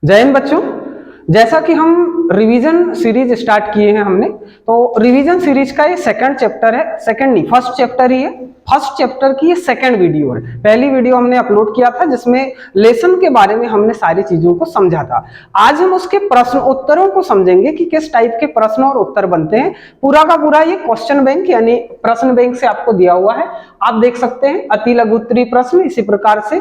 जय हिंद बच्चों। जैसा कि हम रिवीजन सीरीज स्टार्ट किए हैं हमने, तो रिवीजन सीरीज का ये सेकंड चैप्टर है, सेकंड नहीं फर्स्ट चैप्टर ही है। फर्स्ट चैप्टर की ये सेकंड वीडियो है। पहली वीडियो हमने अपलोड किया था जिसमें लेसन के बारे में हमने सारी चीजों को समझा था। आज हम उसके प्रश्न उत्तरों को समझेंगे कि किस टाइप के प्रश्न और उत्तर बनते हैं। पूरा का पूरा ये क्वेश्चन बैंक यानी प्रश्न बैंक से आपको दिया हुआ है। आप देख सकते हैं अति लघु उत्तरीय प्रश्न, इसी प्रकार से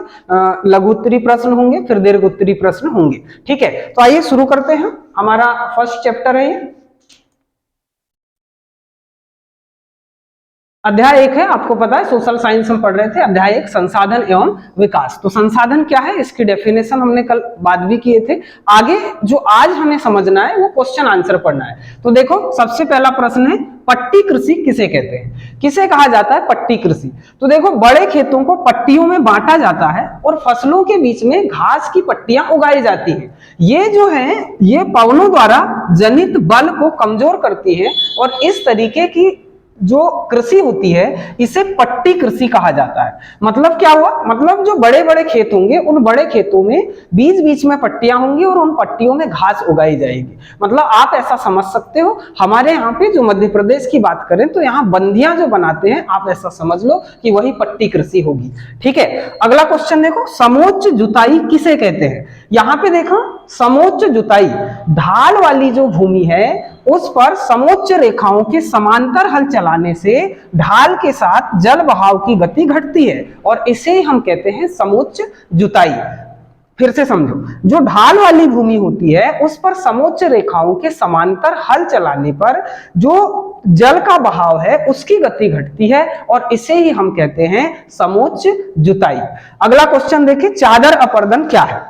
लघु उत्तरीय प्रश्न होंगे, फिर दीर्घ उत्तरीय प्रश्न होंगे। ठीक है, तो आइए शुरू करते हैं। हमारा फर्स्ट चैप्टर है ये, अध्याय 1 है। आपको पता है सोशल साइंस हम पढ़ रहे थे। अध्याय 1 संसाधन एवं विकास। तो संसाधन क्या है इसकी डेफिनेशन हमने कल बात भी किए थे। आगे जो आज हमें समझना है वो क्वेश्चन आंसर पढ़ना है। तो देखो सबसे पहला प्रश्न है, पट्टी कृषि किसे कहते हैं, किसे कहा जाता है पट्टी कृषि। तो देखो बड़े खेतों को पट्टियों में बांटा जाता है और फसलों के बीच में घास की पट्टियां उगाई जाती हैं। ये जो है ये पवनों द्वारा जनित बल को कमजोर करती है और इस तरीके की जो कृषि होती है इसे पट्टी कृषि कहा जाता है। मतलब क्या हुआ, मतलब जो बड़े बड़े खेत होंगे उन बड़े खेतों में बीच बीच में पट्टियां होंगी और उन पट्टियों में घास उगाई जाएगी। मतलब आप ऐसा समझ सकते हो, हमारे यहाँ पे जो मध्य प्रदेश की बात करें तो यहाँ बंदियां जो बनाते हैं, आप ऐसा समझ लो कि वही पट्टी कृषि होगी। ठीक है, अगला क्वेश्चन देखो, समोच्च जुताई किसे कहते हैं। यहाँ पे देखो समोच्च जुताई, ढाल वाली जो भूमि है उस पर समोच्च रेखाओं के समांतर हल चलाने से ढाल के साथ जल बहाव की गति घटती है और इसे हम कहते हैं समोच्च जुताई। फिर से समझो, जो ढाल वाली भूमि होती है उस पर समोच्च रेखाओं के समांतर हल चलाने पर जो जल का बहाव है उसकी गति घटती है और इसे ही हम कहते हैं समोच्च जुताई। अगला क्वेश्चन देखिए, चादर अपर्दन क्या है।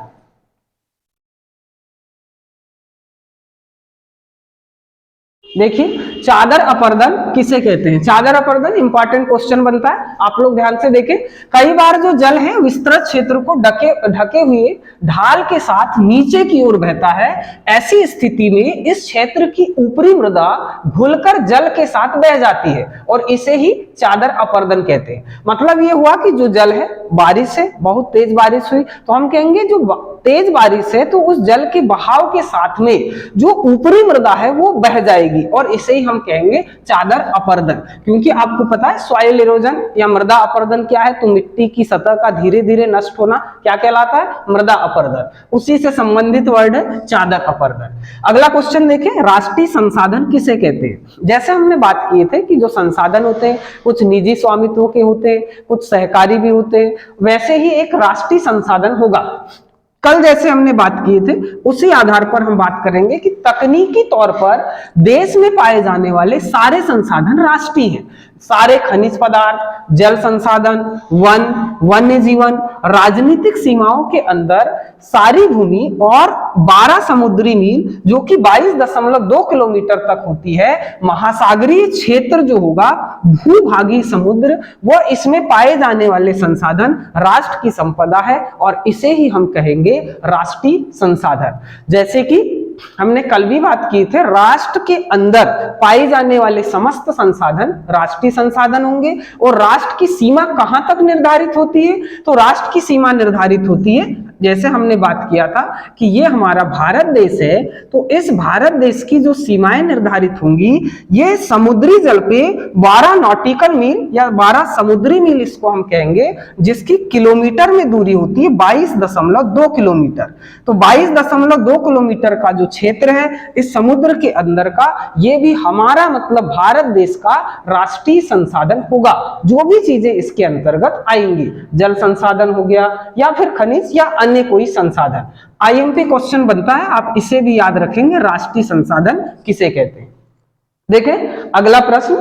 देखिए चादर अपर्दन किसे कहते हैं। चादर अपर्दन इंपॉर्टेंट क्वेश्चन बनता है, आप लोग ध्यान से देखें। कई बार जो जल है विस्तृत क्षेत्र को ढके हुए ढाल के साथ नीचे की ओर बहता है। ऐसी स्थिति में इस क्षेत्र की ऊपरी मृदा घुलकर जल के साथ बह जाती है और इसे ही चादर अपर्दन कहते हैं। मतलब ये हुआ कि जो जल है, बारिश है, बहुत तेज बारिश हुई तो हम कहेंगे जो तेज बारिश है तो उस जल के बहाव के साथ में जो ऊपरी मृदा है वो बह जाएगी और इसे ही हम कहेंगे चादर अपर्दन। क्योंकि आपको पता है सॉइल इरोजन या मृदा अपर्दन क्या है, तो मिट्टी की सतह का धीरे धीरे नष्ट होना क्या कहलाता है, मृदा अपर्दन। उसी से संबंधित वर्ड है चादर अपर्दन। अगला क्वेश्चन देखें, राष्ट्रीय संसाधन किसे कहते हैं। जैसे हमने बात किए थे कि जो संसाधन होते हैं कुछ निजी स्वामित्व के होते हैं, कुछ सहकारी भी होते हैं, वैसे ही एक राष्ट्रीय संसाधन होगा। कल जैसे हमने बात किए थे उसी आधार पर हम बात करेंगे कि तकनीकी तौर पर देश में पाए जाने वाले सारे संसाधन राष्ट्रीय हैं। सारे खनिज पदार्थ, जल संसाधन, वन, वन्य जीवन, राजनीतिक सीमाओं के अंदर सारी भूमि और 12 समुद्री मील जो कि 22.2 किलोमीटर तक होती है, महासागरीय क्षेत्र जो होगा, भूभागी समुद्र, वो इसमें पाए जाने वाले संसाधन राष्ट्र की संपदा है और इसे ही हम कहेंगे राष्ट्रीय संसाधन। जैसे कि हमने कल भी बात की थे, राष्ट्र के अंदर पाए जाने वाले समस्त संसाधन राष्ट्रीय संसाधन होंगे। और राष्ट्र की सीमा कहां तक निर्धारित होती है, तो राष्ट्र की सीमा निर्धारित होती है, जैसे हमने बात किया था कि ये हमारा भारत देश है तो इस भारत देश की जो सीमाएं निर्धारित होंगी ये समुद्री जल पे 12 नॉटिकल मील या 12 समुद्री मील इसको हम कहेंगे, जिसकी किलोमीटर में दूरी होती है 22.2 किलोमीटर। तो 22.2 किलोमीटर का जो क्षेत्र है इस समुद्र के अंदर का, ये भी हमारा मतलब भारत देश का राष्ट्रीय संसाधन होगा। जो भी चीजें इसके अंतर्गत आएंगी, जल संसाधन हो गया या फिर खनिज या अन्य कोई संसाधन। आईएमपी क्वेश्चन बनता है, आप इसे भी याद रखेंगे, राष्ट्रीय संसाधन किसे कहते हैं। देखें अगला प्रश्न,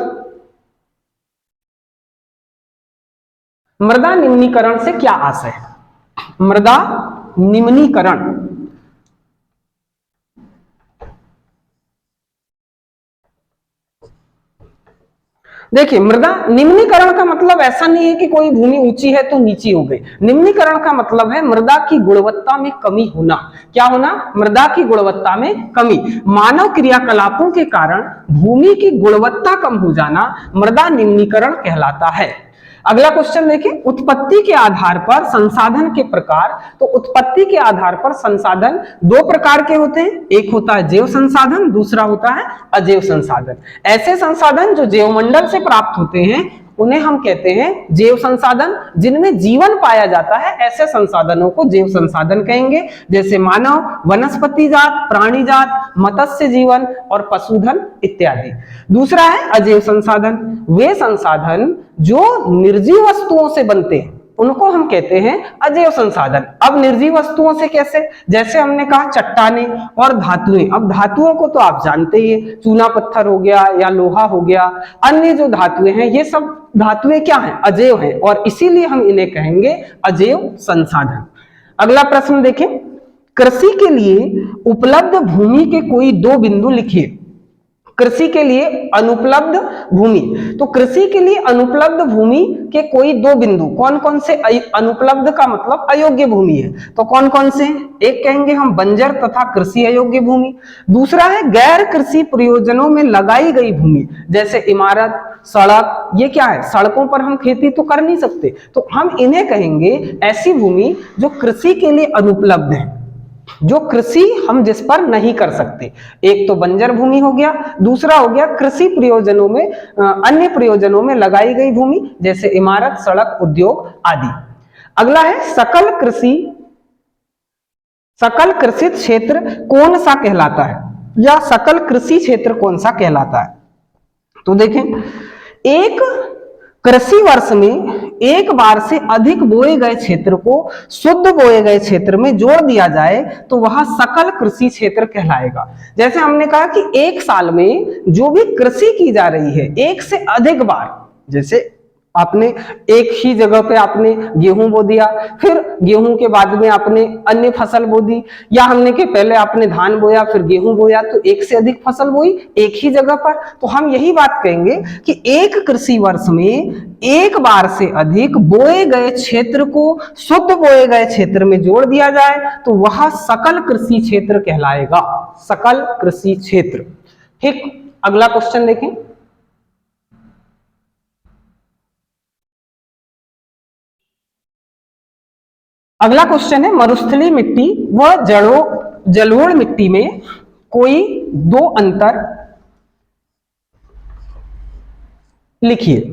मृदा निम्नीकरण से क्या आशय है। मृदा निम्नीकरण, देखिए मृदा निम्नीकरण का मतलब ऐसा नहीं है कि कोई भूमि ऊंची है तो नीची हो गई। निम्नीकरण का मतलब है मृदा की गुणवत्ता में कमी होना। क्या होना, मृदा की गुणवत्ता में कमी। मानव क्रियाकलापों के कारण भूमि की गुणवत्ता कम हो जाना मृदा निम्नीकरण कहलाता है। अगला क्वेश्चन देखिए, उत्पत्ति के आधार पर संसाधन के प्रकार। तो उत्पत्ति के आधार पर संसाधन दो प्रकार के होते हैं, एक होता है जैव संसाधन, दूसरा होता है अजैव संसाधन। ऐसे संसाधन जो जैवमंडल से प्राप्त होते हैं उन्हें हम कहते हैं जैव संसाधन। जिनमें जीवन पाया जाता है ऐसे संसाधनों को जैव संसाधन कहेंगे, जैसे मानव, वनस्पति जात, प्राणी जात, मत्स्य जीवन और पशुधन इत्यादि। दूसरा है अजैव संसाधन। वे संसाधन जो निर्जीव वस्तुओं से बनते हैं उनको हम कहते हैं अजैव संसाधन। अब निर्जीव वस्तुओं से कैसे, जैसे हमने कहा चट्टाने और धातुएं। अब धातुओं को तो आप जानते ही, चूना पत्थर हो गया या लोहा हो गया, अन्य जो धातुएं हैं ये सब धातुएं क्या हैं, अजैव हैं, और इसीलिए हम इन्हें कहेंगे अजैव संसाधन। अगला प्रश्न देखें, कृषि के लिए उपलब्ध भूमि के कोई दो बिंदु लिखिए। कृषि के लिए अनुपलब्ध भूमि, तो कृषि के लिए अनुपलब्ध भूमि के कोई दो बिंदु कौन कौन से। अनुपलब्ध का मतलब अयोग्य भूमि है, तो कौन कौन से। एक कहेंगे हम बंजर तथा कृषि अयोग्य भूमि। दूसरा है गैर कृषि प्रयोजनों में लगाई गई भूमि, जैसे इमारत, सड़क, ये क्या है, सड़कों पर हम खेती तो कर नहीं सकते, तो हम इन्हें कहेंगे ऐसी भूमि जो कृषि के लिए अनुपलब्ध है, जो कृषि हम जिस पर नहीं कर सकते। एक तो बंजर भूमि हो गया, दूसरा हो गया कृषि प्रयोजनों में, अन्य प्रयोजनों में लगाई गई भूमि, जैसे इमारत, सड़क, उद्योग आदि। अगला है सकल कृषित क्षेत्र कौन सा कहलाता है, या सकल कृषि क्षेत्र कौन सा कहलाता है। तो देखें, एक कृषि वर्ष में एक बार से अधिक बोए गए क्षेत्र को शुद्ध बोए गए क्षेत्र में जोड़ दिया जाए तो वह सकल कृषि क्षेत्र कहलाएगा। जैसे हमने कहा कि एक साल में जो भी कृषि की जा रही है एक से अधिक बार, जैसे आपने एक ही जगह पे आपने गेहूं बो दिया, फिर गेहूं के बाद में आपने अन्य फसल बो दी, या हमने के पहले आपने धान बोया फिर गेहूं बोया, तो एक से अधिक फसल बोई एक ही जगह पर। तो हम यही बात कहेंगे कि एक कृषि वर्ष में एक बार से अधिक बोए गए क्षेत्र को शुद्ध बोए गए क्षेत्र में जोड़ दिया जाए तो वह सकल कृषि क्षेत्र कहलाएगा, सकल कृषि क्षेत्र। ठीक, अगला क्वेश्चन देखें। अगला क्वेश्चन है, मरुस्थलीय मिट्टी व जलोढ़ मिट्टी में कोई दो अंतर लिखिए।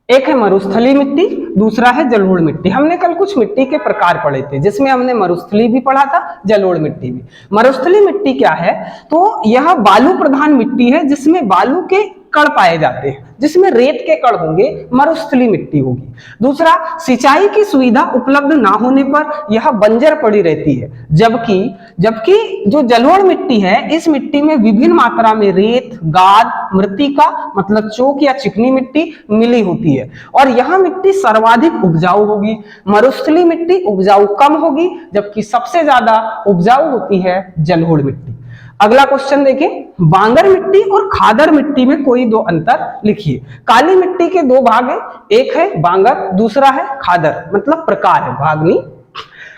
एक है मरुस्थलीय मिट्टी, दूसरा है जलोढ़ मिट्टी। हमने कल कुछ मिट्टी के प्रकार पढ़े थे जिसमें हमने मरुस्थलीय भी पढ़ा था, जलोढ़ मिट्टी भी। मरुस्थलीय मिट्टी क्या है, तो यह बालू प्रधान मिट्टी है जिसमें बालू के कण पाए जाते हैं, जिसमें रेत के कण होंगे, मरुस्थलीय मिट्टी होगी। दूसरा, सिंचाई की सुविधा उपलब्ध ना होने पर यह बंजर पड़ी रहती है, जबकि जो जलोढ़ मिट्टी है इस मिट्टी में विभिन्न मात्रा में रेत, गाद, मृत्तिका मतलब चोक या चिकनी मिट्टी मिली होती है और यह मिट्टी सर्वाधिक उपजाऊ होगी। मरुस्थलीय मिट्टी उपजाऊ कम होगी, जबकि सबसे ज्यादा उपजाऊ होती है जलोढ़ मिट्टी। अगला क्वेश्चन देखिए, बांगर मिट्टी और खादर मिट्टी में कोई दो अंतर लिखिए। काली मिट्टी के दो भाग हैं, एक है बांगर, दूसरा है खादर, मतलब प्रकार है, भाग नहीं।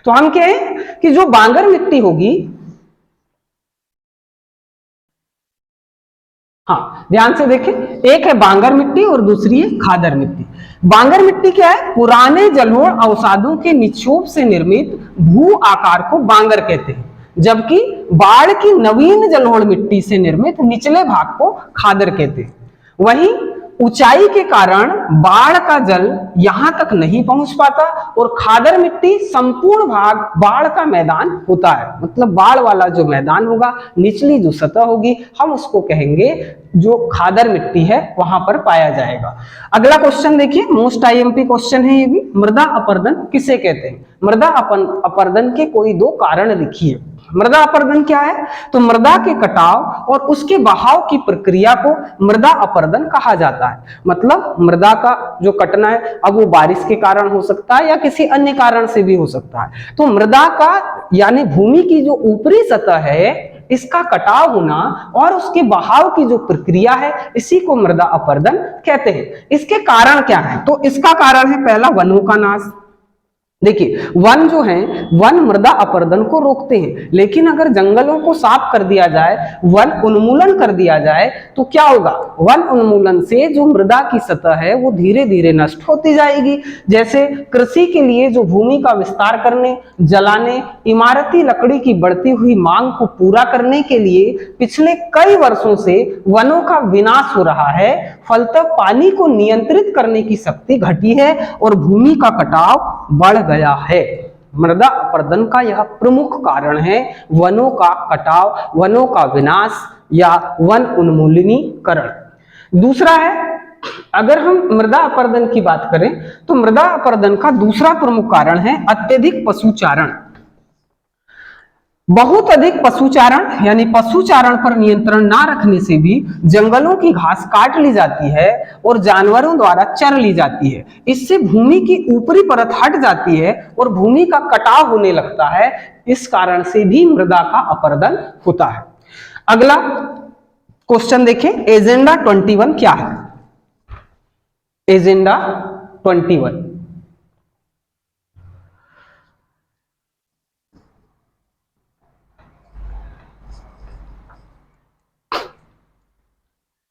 तो हम कहें कि जो बांगर मिट्टी होगी, हाँ ध्यान से देखें, एक है बांगर मिट्टी और दूसरी है खादर मिट्टी। बांगर मिट्टी क्या है, पुराने जलोढ़ अवसादों के निक्षोभ से निर्मित भू आकार को बांगर कहते हैं, जबकि बाढ़ की नवीन जलोढ़ मिट्टी से निर्मित निचले भाग को खादर कहते हैं। वहीं ऊंचाई के कारण बाढ़ का जल यहां तक नहीं पहुंच पाता और खादर मिट्टी संपूर्ण भाग बाढ़ का मैदान होता है, मतलब बाढ़ वाला जो मैदान होगा, निचली जो सतह होगी, हम उसको कहेंगे जो खादर मिट्टी है वहां पर पाया जाएगा। अगला क्वेश्चन देखिए, मोस्ट आईएमपी क्वेश्चन है ये भी, मृदा अपरदन किसे कहते हैं। मृदा अपरदन के कोई दो कारण लिखिए। मृदा अपरदन क्या है, तो मृदा के कटाव और उसके बहाव की प्रक्रिया को मृदा अपरदन कहा जाता है। मतलब मृदा का जो कटना है, अब वो बारिश के कारण हो सकता है या किसी अन्य कारण से भी हो सकता है। तो मृदा का यानी भूमि की जो ऊपरी सतह है इसका कटाव होना और उसके बहाव की जो प्रक्रिया है इसी को मृदा अपरदन कहते हैं। इसके कारण क्या है, तो इसका कारण है पहला वनों का नाश, देखिए, वन जो है, वन मृदा अपरदन को रोकते हैं, लेकिन अगर जंगलों को साफ कर दिया जाए, वन उन्मूलन कर दिया जाए, तो क्या होगा? वन उन्मूलन से जो मृदा की सतह है वो धीरे धीरे नष्ट होती जाएगी। जैसे कृषि के लिए जो भूमि का विस्तार करने, जलाने, इमारती लकड़ी की बढ़ती हुई मांग को पूरा करने के लिए पिछले कई वर्षों से वनों का विनाश हो रहा है, फलतः पानी को नियंत्रित करने की शक्ति घटी है और भूमि का कटाव बढ़ गया है। मृदा अपरदन का यह प्रमुख कारण है वनों का कटाव, वनों का विनाश या वन उन्मूलनीकरण। दूसरा है, अगर हम मृदा अपरदन की बात करें तो मृदा अपरदन का दूसरा प्रमुख कारण है अत्यधिक पशुचारण। बहुत अधिक पशुचारण यानी पशुचारण पर नियंत्रण ना रखने से भी जंगलों की घास काट ली जाती है और जानवरों द्वारा चर ली जाती है। इससे भूमि की ऊपरी परत हट जाती है और भूमि का कटाव होने लगता है। इस कारण से भी मृदा का अपरदन होता है। अगला क्वेश्चन देखें, एजेंडा 21 क्या है? एजेंडा 21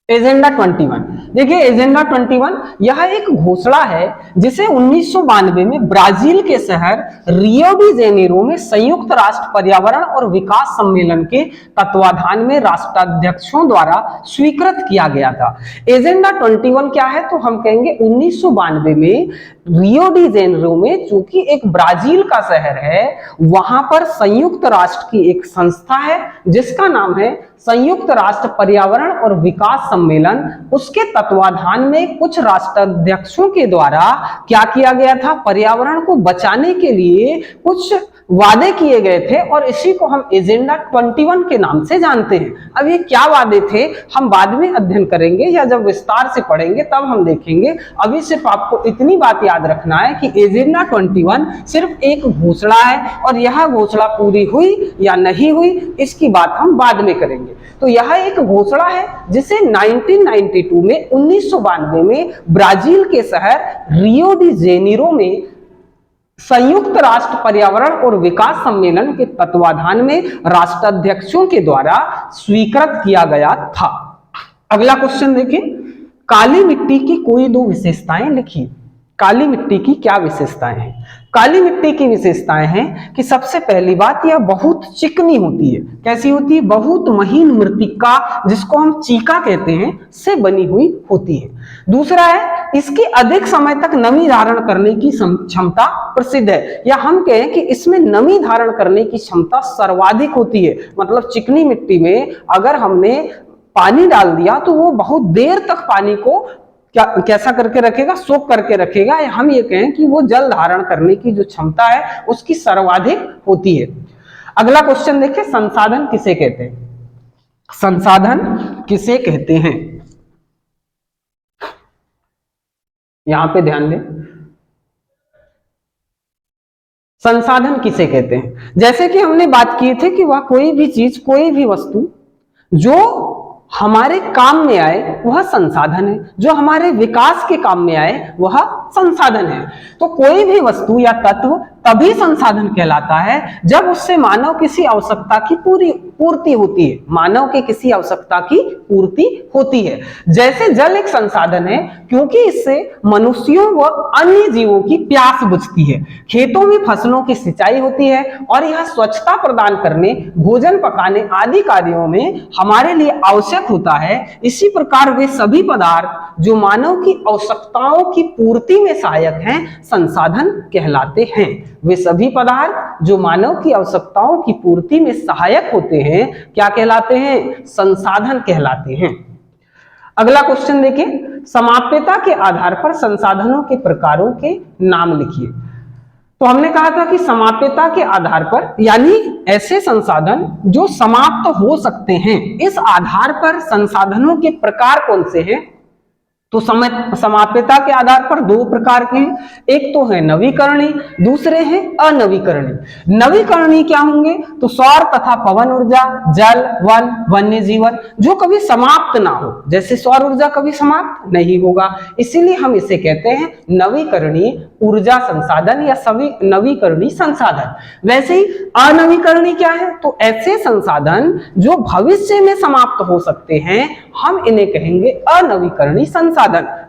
एजेंडा 21 देखिए, एजेंडा 21 यह एक घोषणा है जिसे 1992 में ब्राजील के शहर रियो डी जेनेरो में संयुक्त राष्ट्र पर्यावरण और विकास सम्मेलन के तत्वाधान में राष्ट्राध्यक्षों द्वारा स्वीकृत किया गया था। एजेंडा 21 क्या है? तो हम कहेंगे 1992 में रियो डी जेनेरो में, जो कि एक ब्राजील का शहर है, वहां पर संयुक्त राष्ट्र की एक संस्था है जिसका नाम है संयुक्त राष्ट्र पर्यावरण और विकास सम्मेलन। उसके तत्वाधान में कुछ राष्ट्राध्यक्षों के द्वारा क्या किया गया था? पर्यावरण को बचाने के लिए कुछ वादे किए गए थे और इसी को हम एजेंडा 21 के नाम से जानते हैं। अब ये क्या वादे थे हम बाद में अध्ययन करेंगे या जब विस्तार से पढ़ेंगे तब हम देखेंगे। अभी सिर्फ आपको इतनी बात याद रखना है कि एजेंडा 21 सिर्फ एक घोषणा है और यह घोषणा पूरी हुई या नहीं हुई इसकी बात हम बाद में करेंगे। तो यह एक घोषणा है जिसे 1992 में 1992 में ब्राजील के शहर रियो डी जेनेरो में संयुक्त राष्ट्र पर्यावरण और विकास सम्मेलन के तत्वाधान में राष्ट्राध्यक्षों के द्वारा स्वीकृत किया गया था। अगला क्वेश्चन देखिए, काली मिट्टी की कोई दो विशेषताएं लिखिए। काली मिट्टी की क्या विशेषताएं हैं? काली मिट्टी की विशेषताएं हैं कि सबसे पहली बात, यह बहुत चिकनी होती है। कैसी होती है? बहुत महीन मृत्तिका, जिसको हम चीका कहते हैं, से बनी हुई होती है। दूसरा है, इसकी अधिक समय तक नमी धारण करने की क्षमता प्रसिद्ध है, या हम कहें कि इसमें नमी धारण करने की क्षमता सर्वाधिक होती है। मतलब चिकनी मिट्टी में अगर हमने पानी डाल दिया तो वो बहुत देर तक पानी को कैसा करके रखेगा? सोख करके रखेगा। हम ये कहें कि वो जल धारण करने की जो क्षमता है उसकी सर्वाधिक होती है। अगला क्वेश्चन देखिए, संसाधन किसे कहते हैं? संसाधन किसे कहते हैं? यहां पे ध्यान दें, संसाधन किसे कहते हैं? जैसे कि हमने बात की थी कि वह कोई भी चीज, कोई भी वस्तु जो हमारे काम में आए वह संसाधन है, जो हमारे विकास के काम में आए वह संसाधन है। तो कोई भी वस्तु या तत्व तभी संसाधन कहलाता है जब उससे मानव किसी आवश्यकता की पूर्ति होती है। मानव के किसी आवश्यकता की पूर्ति होती है। जैसे जल एक संसाधन है क्योंकि इससे मनुष्यों व अन्य जीवों की प्यास बुझती है। खेतों में फसलों की सिंचाई होती है और यह स्वच्छता प्रदान करने, भोजन पकाने आदि कार्यों में हमारे लिए आवश्यक होता है। इसी प्रकार वे सभी पदार्थ जो मानव की आवश्यकताओं की पूर्ति में सहायक हैं, संसाधन कहलाते हैं। वे सभी पदार्थ जो मानव की आवश्यकताओं की पूर्ति में सहायक होते हैं, क्या कहलाते हैं? संसाधन कहलाते हैं। अगला क्वेश्चन देखिए, समाप्यता के आधार पर संसाधनों के प्रकारों के नाम लिखिए। तो हमने कहा था कि समाप्यता के आधार पर, यानी ऐसे संसाधन जो समाप्त हो सकते हैं, इस आधार पर संसाधनों के प्रकार कौन से हैं? तो समाप्यता के आधार पर दो प्रकार के हैं, एक तो है नवीकरणीय, दूसरे हैं अनवीकरणीय। नवीकरणीय क्या होंगे? तो सौर तथा पवन ऊर्जा, जल, वन, वन्य जीवन जो कभी समाप्त ना हो, जैसे सौर ऊर्जा कभी समाप्त नहीं होगा, इसीलिए हम इसे कहते हैं नवीकरणीय ऊर्जा संसाधन या सभी नवीकरणीय संसाधन। वैसे ही अनवीकरणीय क्या है? तो ऐसे संसाधन जो भविष्य में समाप्त हो सकते हैं, हम इन्हें कहेंगे अनवीकरणीय संसाधन,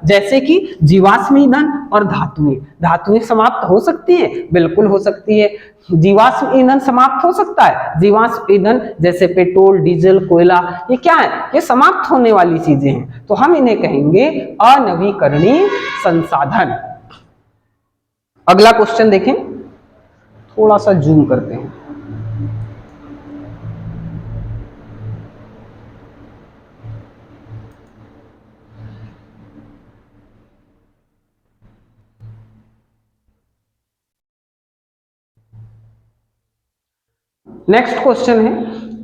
जैसे कि जीवाश्म ईंधन और धातुएं। धातुएं समाप्त हो सकती है, बिल्कुल हो सकती है। जीवाश्म ईंधन समाप्त हो सकता है। जीवाश्म ईंधन जैसे पेट्रोल, डीजल, कोयला, ये क्या है? ये समाप्त होने वाली चीजें हैं, तो हम इन्हें कहेंगे अनवीकरणीय संसाधन। अगला क्वेश्चन देखें, थोड़ा सा जूम करते हैं। नेक्स्ट क्वेश्चन है,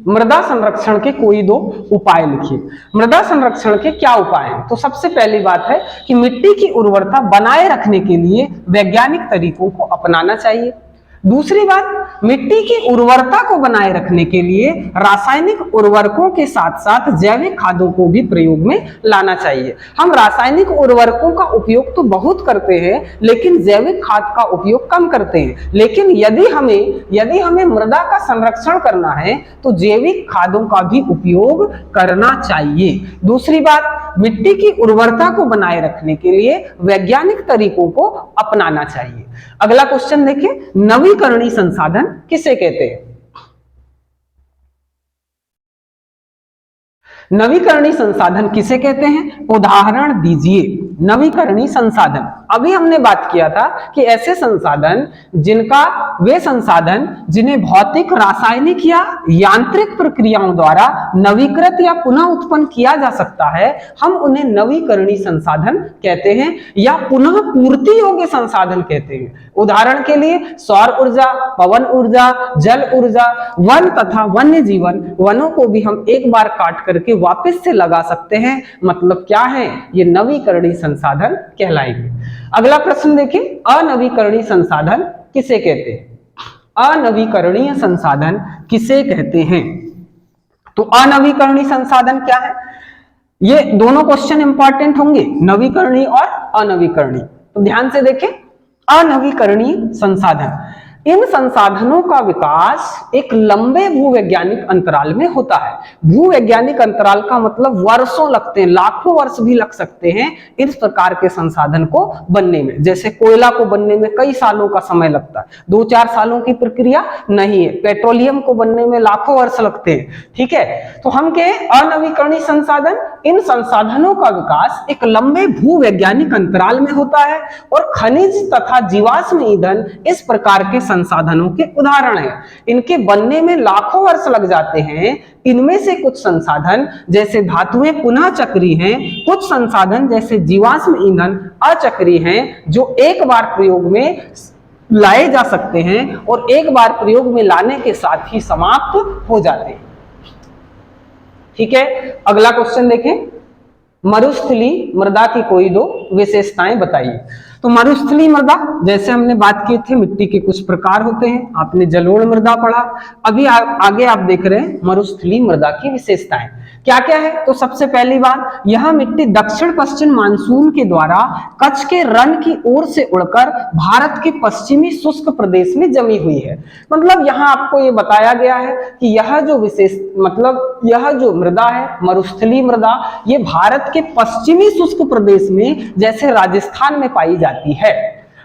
मृदा संरक्षण के कोई दो उपाय लिखिए। मृदा संरक्षण के क्या उपाय हैं? तो सबसे पहली बात है कि मिट्टी की उर्वरता बनाए रखने के लिए वैज्ञानिक तरीकों को अपनाना चाहिए। दूसरी बात, मिट्टी की उर्वरता को बनाए रखने के लिए रासायनिक उर्वरकों के साथ साथ जैविक खादों को भी प्रयोग में लाना चाहिए। हम रासायनिक उर्वरकों का उपयोग तो बहुत करते हैं, लेकिन जैविक खाद का उपयोग कम करते हैं। लेकिन यदि हमें मृदा का संरक्षण करना है तो जैविक खादों का भी उपयोग करना चाहिए। दूसरी बात, मिट्टी की उर्वरता को बनाए रखने के लिए वैज्ञानिक तरीकों को अपनाना चाहिए। अगला क्वेश्चन देखिए, नवीकरणीय संसाधन किसे कहते हैं? नवीकरणीय संसाधन किसे कहते हैं? उदाहरण दीजिए। नवीकरणीय संसाधन, अभी हमने बात किया था कि ऐसे संसाधन वे संसाधन जिन्हें भौतिक, रासायनिक या यांत्रिक प्रक्रियाओं द्वारा नवीकृत या पुनः उत्पन्न किया जा सकता है, हम उन्हें नवीकरणीय संसाधन कहते हैं या पुनः पूर्ति योग्य संसाधन कहते हैं। उदाहरण के लिए सौर ऊर्जा, पवन ऊर्जा, जल ऊर्जा, वन तथा वन्य जीवन। वनों को भी हम एक बार काट करके वापस से लगा सकते हैं, मतलब क्या है? ये नवीकरणीय संसाधन कहलाएंगे। अगला प्रश्न देखिए, अनवीकरणीय संसाधन किसे कहते हैं? अनवीकरणीय संसाधन किसे कहते हैं? तो अनवीकरणीय संसाधन क्या है? ये दोनों क्वेश्चन इंपॉर्टेंट होंगे, नवीकरणीय और अनवीकरणीय। तो ध्यान से देखें, अनवीकरणीय संसाधन, इन संसाधनों का विकास एक लंबे भूवैज्ञानिक अंतराल में होता है। भूवैज्ञानिक अंतराल का मतलब वर्षों लगते हैं, लाखों वर्ष भी लग सकते हैं इस प्रकार के संसाधन को बनने में। जैसे कोयला को बनने में कई सालों का समय लगता है, 2-4 सालों की प्रक्रिया नहीं है। पेट्रोलियम को बनने में लाखों वर्ष लगते हैं, ठीक है। तो हम कहें अनवीकरणीय संसाधन, इन संसाधनों का विकास एक लंबे भूवैज्ञानिक अंतराल में होता है और खनिज तथा जीवाश्म ईंधन इस प्रकार के संसाधनों के उदाहरण हैं। इनके बनने में लाखों वर्ष लग जाते हैं। इनमें से कुछ संसाधन जैसे धातुएं पुनः चक्रीय हैं, कुछ संसाधन जैसे जीवाश्म ईंधन अचक्रीय हैं, जो एक बार प्रयोग में लाए जा सकते हैं और एक बार प्रयोग में लाने के साथ ही समाप्त हो जाते हैं, ठीक है। अगला क्वेश्चन देखें, मरुस्थलीय मृदा की कोई दो विशेषताएं बताइए। तो मरुस्थलीय मृदा, जैसे हमने बात की थी, मिट्टी के कुछ प्रकार होते हैं, आपने जलोढ़ मृदा पढ़ा। अभी आगे आप देख रहे हैं मरुस्थलीय मृदा की विशेषताएं क्या क्या है। तो सबसे पहली बात, यह मिट्टी दक्षिण पश्चिम मानसून के द्वारा कच्छ के रण की ओर से उड़कर भारत के पश्चिमी शुष्क प्रदेश में जमी हुई है। मतलब यहाँ आपको ये बताया गया है कि यह जो मृदा है, मरुस्थलीय मृदा, ये भारत के पश्चिमी शुष्क प्रदेश में जैसे राजस्थान में पाई जाती है।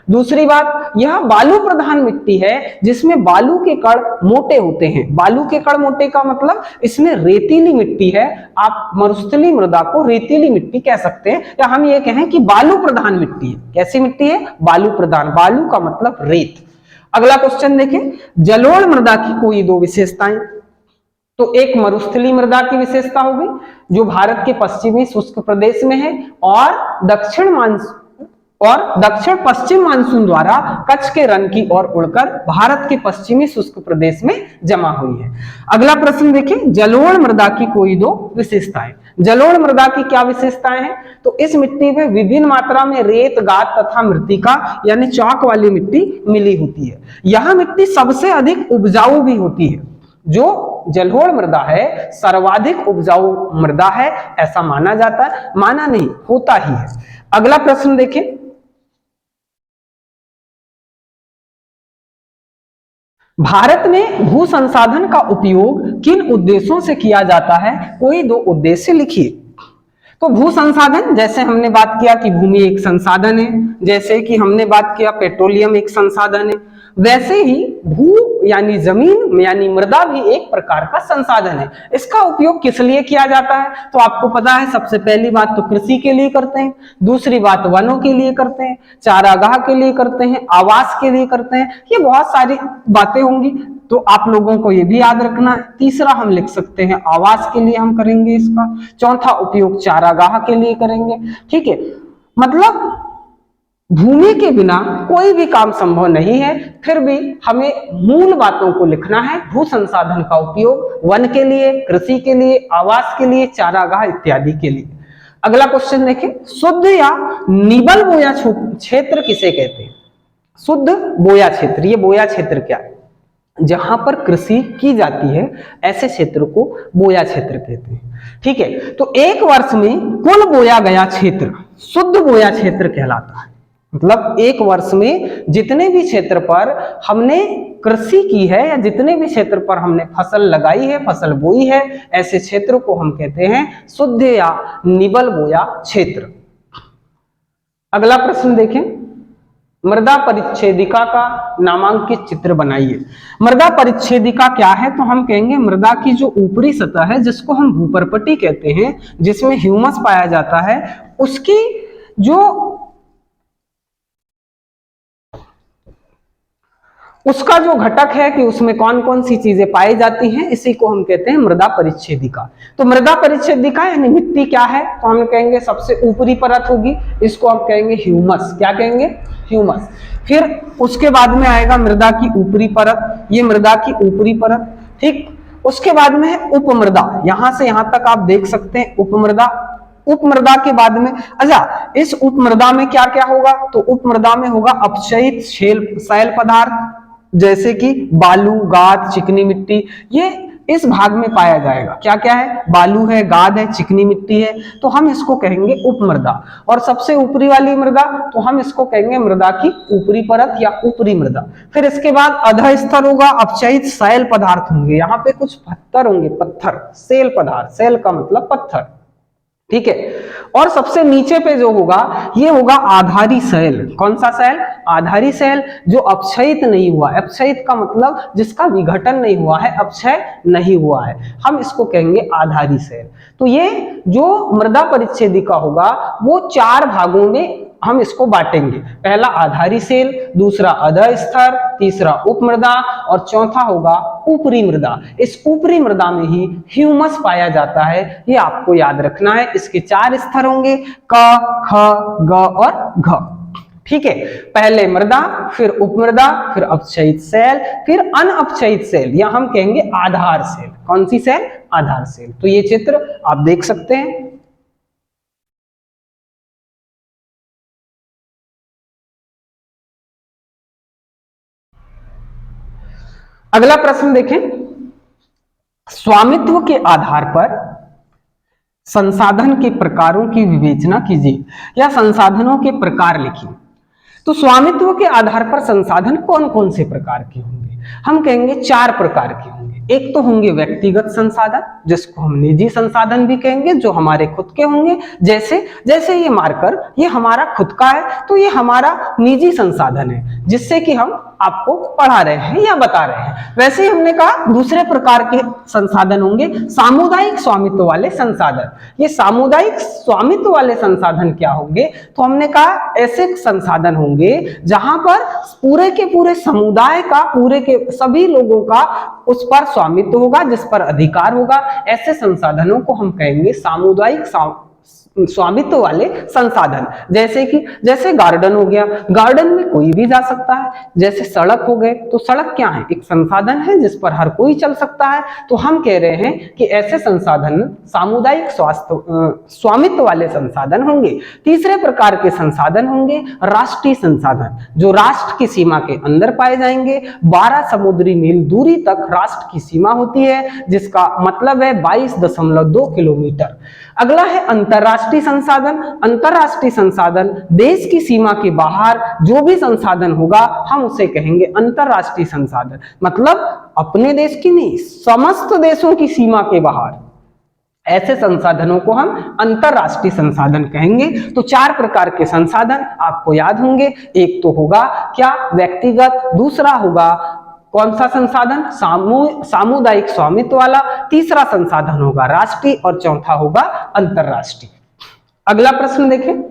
दूसरी बात, यह बालू प्रधान मिट्टी है जिसमें बालू के कण मोटे होते हैं। बालू के कण मोटे का मतलब इसमें रेतीली मिट्टी है। आप मरुस्थलीय मृदा को रेतीली मिट्टी कह सकते हैं, या हम ये कहें कि बालू प्रधान मिट्टी है। कैसी मिट्टी है? बालू प्रधान। बालू का मतलब रेत। अगला क्वेश्चन देखें, जलोढ़ मृदा की कोई दो विशेषताएं। तो एक मरुस्थलीय मृदा की विशेषता होगी जो भारत के पश्चिमी शुष्क प्रदेश में है, और और दक्षिण पश्चिम मानसून द्वारा कच्छ के रन की ओर उड़कर भारत के पश्चिमी शुष्क प्रदेश में जमा हुई है। अगला प्रश्न देखिए, जलोढ़ मृदा की कोई दो विशेषताएं। जलोढ़ मृदा की क्या विशेषताएं हैं? तो इस मिट्टी में विभिन्न मात्रा में रेत, गाद तथा मृत्तिका यानी चौक वाली मिट्टी मिली होती है। यह मिट्टी सबसे अधिक उपजाऊ भी होती है। जो जलोढ़ मृदा है सर्वाधिक उपजाऊ मृदा है, ऐसा माना जाता है, माना नहीं होता ही है। अगला प्रश्न देखें, भारत में भू संसाधन का उपयोग किन उद्देश्यों से किया जाता है? कोई दो उद्देश्य लिखिए। तो भू संसाधन, जैसे हमने बात किया कि भूमि एक संसाधन है, जैसे कि हमने बात किया पेट्रोलियम एक संसाधन है, वैसे ही भू यानी जमीन यानी मृदा भी एक प्रकार का संसाधन है। इसका उपयोग किस लिए किया जाता है? तो आपको पता है, सबसे पहली बात तो कृषि के लिए करते हैं, दूसरी बात वनों के लिए करते हैं, चारागाह के लिए करते हैं, आवास के लिए करते हैं, ये बहुत सारी बातें होंगी, तो आप लोगों को ये भी याद रखना है। तीसरा हम लिख सकते हैं आवास के लिए हम करेंगे इसका, चौथा उपयोग चारागाह के लिए करेंगे। ठीक है, मतलब भूमि के बिना कोई भी काम संभव नहीं है, फिर भी हमें मूल बातों को लिखना है। भू संसाधन का उपयोग वन के लिए, कृषि के लिए, आवास के लिए, चारागाह इत्यादि के लिए। अगला क्वेश्चन देखें, शुद्ध या निबल बोया क्षेत्र किसे कहते हैं? शुद्ध बोया क्षेत्र, ये बोया क्षेत्र क्या है? जहां पर कृषि की जाती है ऐसे क्षेत्र को बोया क्षेत्र कहते हैं। ठीक है, तो एक वर्ष में कुल बोया गया क्षेत्र शुद्ध बोया क्षेत्र कहलाता है। मतलब एक वर्ष में जितने भी क्षेत्र पर हमने कृषि की है या जितने भी क्षेत्र पर हमने फसल लगाई है, फसल बोई है, ऐसे क्षेत्र को हम कहते हैं शुद्ध या निबल बोया क्षेत्र। अगला प्रश्न देखें, मृदा परिच्छेदिका का नामांकित चित्र बनाइए। मृदा परिच्छेदिका क्या है? तो हम कहेंगे मृदा की जो ऊपरी सतह है, जिसको हम भूपर्पटी कहते हैं, जिसमें ह्यूमस पाया जाता है, उसकी जो उसका जो घटक है कि उसमें कौन कौन सी चीजें पाई जाती हैं, इसी को हम कहते हैं मृदा परिच्छेदिका। तो मृदा परिच्छेदिका यानी मिट्टी क्या है? तो हम कहेंगे सबसे ऊपरी परत होगी, इसको हम कहेंगे ह्यूमस। क्या कहेंगे? ह्यूमस। फिर उसके बाद में आएगा मृदा की ऊपरी परत, ये मृदा की ऊपरी परत। ठीक, उसके बाद में है उपमृदा, यहां से यहां तक आप देख सकते हैं उपमृदा। उपमृदा के बाद में, अच्छा, इस उपमृदा में क्या क्या होगा? तो उपमृदा में होगा अपक्षयित शैल पदार्थ, जैसे कि बालू, गाद, चिकनी मिट्टी, ये इस भाग में पाया जाएगा। क्या क्या है? बालू है, गाद है, चिकनी मिट्टी है, तो हम इसको कहेंगे उपमृदा। और सबसे ऊपरी वाली मृदा, तो हम इसको कहेंगे मृदा की ऊपरी परत या ऊपरी मृदा। फिर इसके बाद अधः स्तर होगा, अपक्षयित शैल पदार्थ होंगे, यहाँ पे कुछ पत्थर होंगे, पत्थर, शैल पदार्थ, शैल का मतलब पत्थर। ठीक है, और सबसे नीचे पे जो होगा ये होगा आधारी शैल। कौन सा शैल? आधारी शैल, जो अपक्षयित नहीं हुआ। अपक्षयित का मतलब जिसका विघटन नहीं हुआ है, अपक्षय नहीं हुआ है, हम इसको कहेंगे आधारी शैल। तो ये जो मृदा परिच्छेदिका होगा वो चार भागों में हम इसको बांटेंगे। पहला आधारी शैल, दूसरा अधः स्तर, तीसरा उपमृदा और चौथा होगा ऊपरी मृदा। इस ऊपरी मृदा में ही ह्यूमस पाया जाता है, ये आपको याद रखना है। इसके चार स्तर होंगे, क, ख, ग और घ। ठीक है, पहले मृदा, फिर उपमृदा, फिर अपक्षयित शैल, फिर अनअपक्षयित शैल, या हम कहेंगे आधार शैल। कौन सी शैल? आधार शैल। तो ये चित्र आप देख सकते हैं। अगला प्रश्न देखें, स्वामित्व के आधार पर संसाधन के प्रकारों की विवेचना कीजिए या संसाधनों के प्रकार लिखिए। तो स्वामित्व के आधार पर संसाधन कौन कौन से प्रकार के होंगे? हम कहेंगे चार प्रकार के होंगे। एक तो होंगे व्यक्तिगत संसाधन, जिसको हम निजी संसाधन भी कहेंगे, जो हमारे खुद के होंगे। जैसे जैसे ये मार्कर, ये हमारा खुद का है, तो ये हमारा निजी संसाधन है, जिससे कि हम आपको पढ़ा रहे हैं या बता रहे हैं। वैसे ही हमने कहा दूसरे प्रकार के संसाधन होंगे सामुदायिक स्वामित्व वाले संसाधन। ये सामुदायिक स्वामित्व वाले संसाधन क्या होंगे? तो हमने कहा ऐसे संसाधन होंगे जहां पर पूरे के पूरे समुदाय का, पूरे के सभी लोगों का उस पर स्वामित्व होगा, जिस पर अधिकार होगा। ऐसे संसाधनों को हम कहेंगे सामुदायिक स्वामित्व वाले संसाधन, जैसे गार्डन हो गया, गार्डन में कोई भी जा सकता है। जैसे सड़क हो गए, तो सड़क क्या है, एक संसाधन है जिस पर हर कोई चल सकता है। तो हम कह रहे हैं कि ऐसे संसाधन सामुदायिक स्वामित्व वाले संसाधन होंगे। तीसरे प्रकार के संसाधन होंगे राष्ट्रीय संसाधन, जो राष्ट्र की सीमा के अंदर पाए जाएंगे। 12 समुद्री मील दूरी तक राष्ट्र की सीमा होती है, जिसका मतलब है 22.2 किलोमीटर। अगला है अंतरराष्ट्रीय संसाधन। अंतरराष्ट्रीय संसाधन देश की सीमा के बाहर जो भी संसाधन होगा हम उसे कहेंगे अंतरराष्ट्रीय संसाधन, मतलब अपने देश की नहीं, समस्त देशों की सीमा के बाहर ऐसे संसाधनों को हम अंतरराष्ट्रीय संसाधन कहेंगे। तो 4 प्रकार के संसाधन आपको याद होंगे। एक तो होगा क्या, व्यक्तिगत, दूसरा होगा कौन सा संसाधन, सामुदायिक स्वामित्व वाला, तीसरा संसाधन होगा राष्ट्रीय और चौथा होगा अंतरराष्ट्रीय। अगला प्रश्न देखें,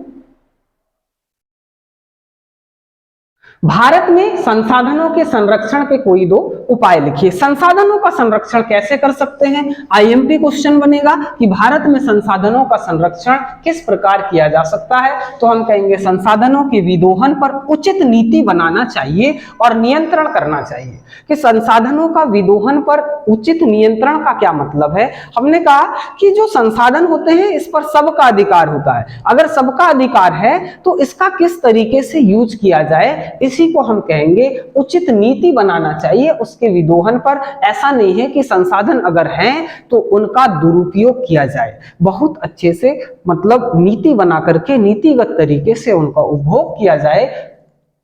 भारत में संसाधनों के संरक्षण के कोई 2 उपाय लिखिए। संसाधनों का संरक्षण कैसे कर सकते हैं, आईएमपी क्वेश्चन बनेगा कि भारत में संसाधनों का संरक्षण किस प्रकार किया जा सकता है। तो हम कहेंगे संसाधनों के विदोहन पर उचित नीति बनाना चाहिए और नियंत्रण करना चाहिए। कि संसाधनों का विदोहन पर उचित नियंत्रण का क्या मतलब है, हमने कहा कि जो संसाधन होते हैं इस पर सबका अधिकार होता है। अगर सबका अधिकार है तो इसका किस तरीके से यूज किया जाए, इसी को हम कहेंगे उचित नीति बनाना चाहिए उसके विदोहन पर। ऐसा नहीं है कि संसाधन अगर हैं तो उनका दुरुपयोग किया जाए, बहुत अच्छे से मतलब नीति बना करके नीतिगत तरीके से उनका उपभोग किया जाए,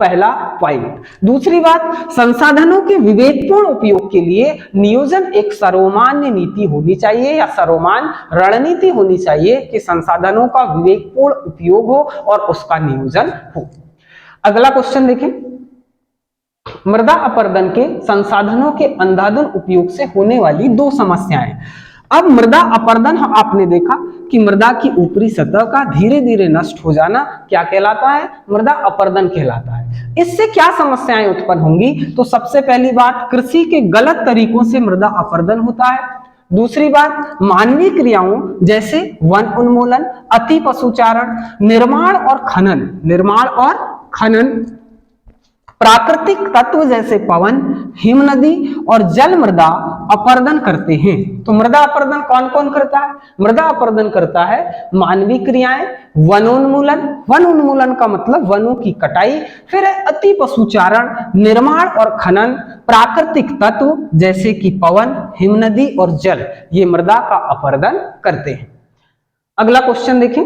पहला पॉइंट। दूसरी बात, संसाधनों के विवेकपूर्ण उपयोग के लिए नियोजन एक सर्वमान्य नीति होनी चाहिए या सर्वमान्य रणनीति होनी चाहिए कि संसाधनों का विवेकपूर्ण उपयोग हो और उसका नियोजन हो। अगला क्वेश्चन देखें, मृदा अपरदन के संसाधनों के अंधाधुंध उपयोग से होने वाली 2 समस्याएं। अब मृदा अपरदन आपने देखा कि मृदा की ऊपरी सतह का धीरे धीरे नष्ट हो जाना क्या कहलाता है, मृदा अपरदन कहलाता है। इससे क्या समस्याएं उत्पन्न होंगी, तो सबसे पहली बात, कृषि के गलत तरीकों से मृदा अपरदन होता है। दूसरी बात, मानवीय क्रियाओं जैसे वन उन्मूलन, अति पशुचारण, निर्माण और खनन, प्राकृतिक तत्व जैसे पवन, हिमनदी और जल मृदा अपरदन करते हैं। तो मृदा अपरदन कौन कौन करता है, मृदा अपरदन करता है मानवीय क्रियाएं, वनोन्मूलन का मतलब वनों की कटाई, फिर है अति पशुचारण, निर्माण और खनन, प्राकृतिक तत्व जैसे कि पवन, हिमनदी और जल, ये मृदा का अपरदन करते हैं। अगला क्वेश्चन देखें,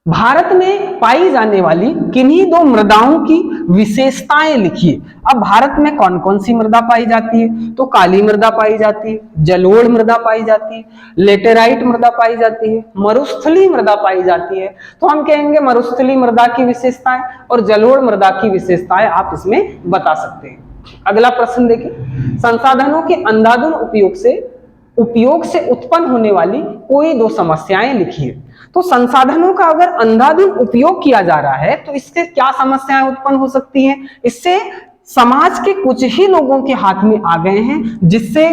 भारत में पाई जाने वाली किन्हीं 2 मृदाओं की विशेषताएं लिखिए। अब भारत में कौन कौन सी मृदा पाई जाती है, तो काली मृदा पाई जाती है, जलोढ़ मृदा पाई जाती है, लेटेराइट मृदा पाई जाती है, मरुस्थली मृदा पाई जाती है। तो हम कहेंगे मरुस्थली मृदा की विशेषताएं और जलोढ़ मृदा की विशेषताएं आप इसमें बता सकते हैं। अगला प्रश्न देखिए, संसाधनों के अंधाधुंध उपयोग से उत्पन्न होने वाली कोई 2 समस्याएं लिखिए। तो संसाधनों का अगर अंधाधुंध उपयोग किया जा रहा है तो इससे क्या समस्याएं उत्पन्न हो सकती हैं, इससे समाज के कुछ ही लोगों के हाथ में आ गए हैं, जिससे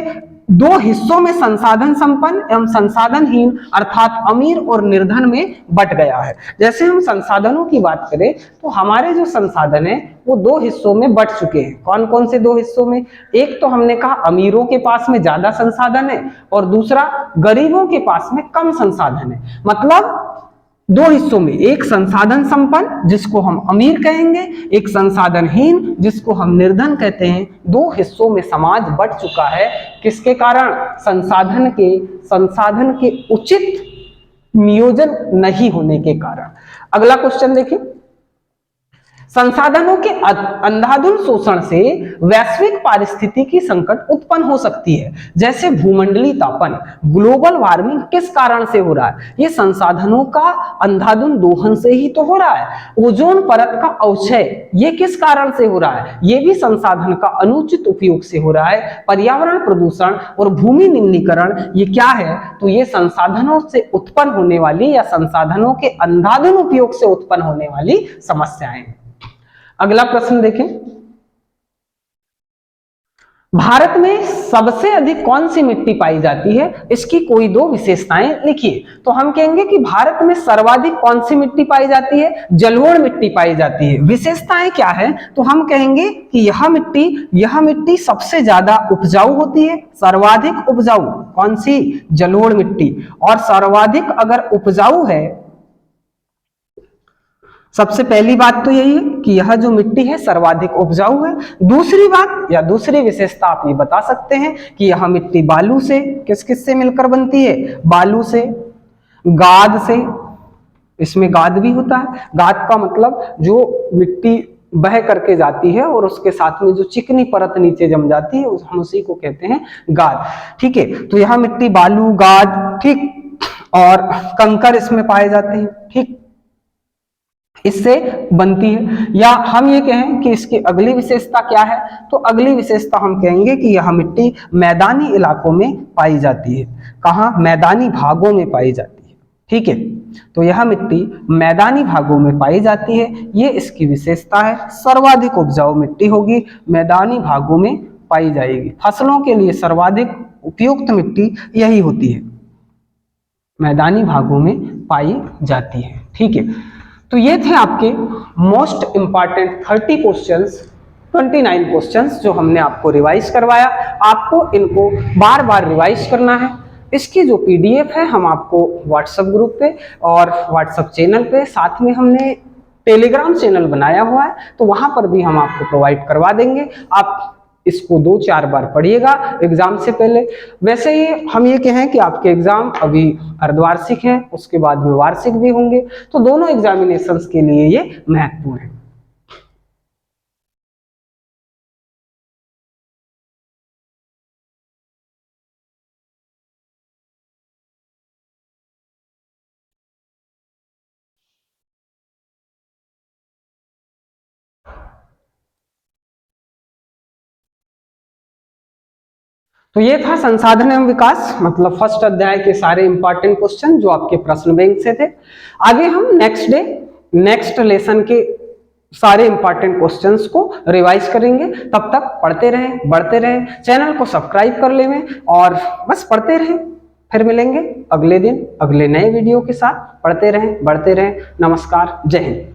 2 हिस्सों में संसाधन संपन्न एवं संसाधनहीन अर्थात अमीर और निर्धन में बंट गया है। जैसे हम संसाधनों की बात करें तो हमारे जो संसाधन है वो 2 हिस्सों में बंट चुके हैं। कौन कौन से 2 हिस्सों में, एक तो हमने कहा अमीरों के पास में ज्यादा संसाधन है और दूसरा गरीबों के पास में कम संसाधन है। मतलब 2 हिस्सों में, एक संसाधन संपन्न जिसको हम अमीर कहेंगे, एक संसाधनहीन जिसको हम निर्धन कहते हैं। 2 हिस्सों में समाज बंट चुका है, किसके कारण, संसाधन के उचित नियोजन नहीं होने के कारण। अगला क्वेश्चन देखिए, संसाधनों के अंधाधुंध शोषण से वैश्विक पारिस्थितिकी संकट उत्पन्न हो सकती है, जैसे भूमंडलीय तापन, ग्लोबल वार्मिंग किस कारण से हो रहा है, ये संसाधनों का अंधाधुंध दोहन से ही तो हो रहा है। ओजोन परत का अवक्षय ये किस कारण से हो रहा है, ये भी संसाधन का अनुचित उपयोग से हो रहा है। पर्यावरण प्रदूषण और भूमि निम्नीकरण ये क्या है, तो ये संसाधनों से उत्पन्न होने वाली या संसाधनों के अंधाधुंध उपयोग से उत्पन्न होने वाली समस्याएं। अगला प्रश्न देखें, भारत में सबसे अधिक कौन सी मिट्टी पाई जाती है, इसकी कोई दो विशेषताएं लिखिए। तो हम कहेंगे कि भारत में सर्वाधिक कौन सी मिट्टी पाई जाती है, जलोढ़ मिट्टी पाई जाती है। विशेषताएं क्या है, तो हम कहेंगे कि यह मिट्टी सबसे ज्यादा उपजाऊ होती है, सर्वाधिक उपजाऊ कौन सी, जलोढ़ मिट्टी। और सर्वाधिक अगर उपजाऊ है, सबसे पहली बात तो यही है कि यह जो मिट्टी है सर्वाधिक उपजाऊ है। दूसरी बात या दूसरी विशेषता आप ये बता सकते हैं कि यह मिट्टी बालू से किस किस से मिलकर बनती है, बालू से, गाद से, इसमें गाद भी होता है। गाद का मतलब जो मिट्टी बह करके जाती है और उसके साथ में जो चिकनी परत नीचे जम जाती है, हम उसी को कहते हैं गाद। ठीक है, तो यह मिट्टी बालू, गाद, ठीक, और कंकर इसमें पाए जाते हैं, ठीक, इससे बनती है। या हम ये कहें कि इसकी अगली विशेषता क्या है, तो अगली विशेषता हम कहेंगे कि यह मिट्टी मैदानी इलाकों में पाई जाती है। कहाँ, मैदानी भागों में पाई जाती है। ठीक है, तो यह मिट्टी मैदानी भागों में पाई जाती है, ये इसकी विशेषता है। सर्वाधिक उपजाऊ मिट्टी होगी, मैदानी भागों में पाई जाएगी। फसलों के लिए सर्वाधिक उपयुक्त मिट्टी यही होती है, मैदानी भागों में पाई जाती है। ठीक है, तो ये थे आपके मोस्ट इंपॉर्टेंट 30 क्वेश्चंस, 29 क्वेश्चंस जो हमने आपको रिवाइज करवाया। आपको इनको बार बार रिवाइज करना है। इसकी जो पीडीएफ है हम आपको व्हाट्सएप ग्रुप पे और व्हाट्सएप चैनल पे, साथ में हमने टेलीग्राम चैनल बनाया हुआ है, तो वहां पर भी हम आपको प्रोवाइड करवा देंगे। आप इसको 2-4 बार पढ़िएगा एग्जाम से पहले। वैसे ही हम ये कहें कि आपके एग्जाम अभी अर्धवार्षिक हैं, उसके बाद में वार्षिक भी होंगे, तो दोनों एग्जामिनेशंस के लिए ये महत्वपूर्ण है। तो ये था संसाधन एवं विकास, मतलब फर्स्ट अध्याय के सारे इंपॉर्टेंट क्वेश्चन जो आपके प्रश्न बैंक से थे। आगे हम नेक्स्ट डे नेक्स्ट लेसन के सारे इंपॉर्टेंट क्वेश्चंस को रिवाइज करेंगे। तब तक पढ़ते रहें, बढ़ते रहें, चैनल को सब्सक्राइब कर लें और बस पढ़ते रहें। फिर मिलेंगे अगले दिन अगले नए वीडियो के साथ। पढ़ते रहें, बढ़ते रहें। नमस्कार, जय हिंद।